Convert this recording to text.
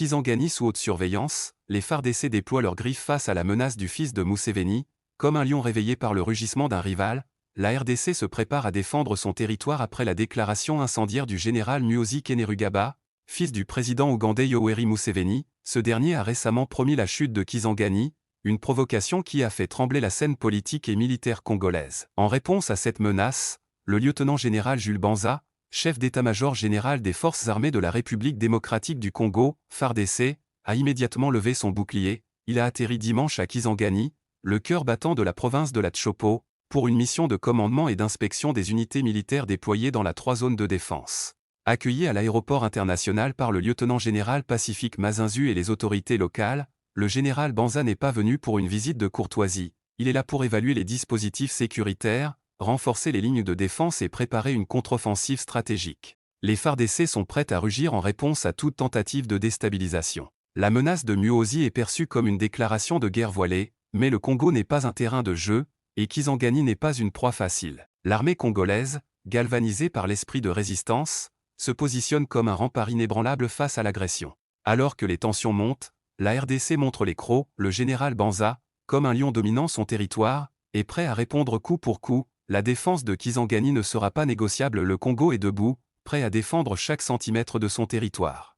Kisangani sous haute surveillance, les FARDC déploient leurs griffes face à la menace du fils de Museveni. Comme un lion réveillé par le rugissement d'un rival, la RDC se prépare à défendre son territoire après la déclaration incendiaire du général Muhoozi Kainerugaba, fils du président ougandais Yoweri Museveni. Ce dernier a récemment promis la chute de Kisangani, une provocation qui a fait trembler la scène politique et militaire congolaise. En réponse à cette menace, le lieutenant-général Jules Banza, chef d'état-major général des forces armées de la République démocratique du Congo, FARDC, a immédiatement levé son bouclier. Il a atterri dimanche à Kisangani, le cœur battant de la province de la Tshopo, pour une mission de commandement et d'inspection des unités militaires déployées dans la 3 zones de défense. Accueilli à l'aéroport international par le lieutenant-général Pacifique Mazinzu et les autorités locales, le général Banza n'est pas venu pour une visite de courtoisie. Il est là pour évaluer les dispositifs sécuritaires, renforcer les lignes de défense et préparer une contre-offensive stratégique. Les FARDC sont prêtes à rugir en réponse à toute tentative de déstabilisation. La menace de Muhoozi est perçue comme une déclaration de guerre voilée, mais le Congo n'est pas un terrain de jeu, et Kisangani n'est pas une proie facile. L'armée congolaise, galvanisée par l'esprit de résistance, se positionne comme un rempart inébranlable face à l'agression. Alors que les tensions montent, la RDC montre les crocs. Le général Banza, comme un lion dominant son territoire, est prêt à répondre coup pour coup. La défense de Kisangani ne sera pas négociable. Le Congo est debout, prêt à défendre chaque centimètre de son territoire.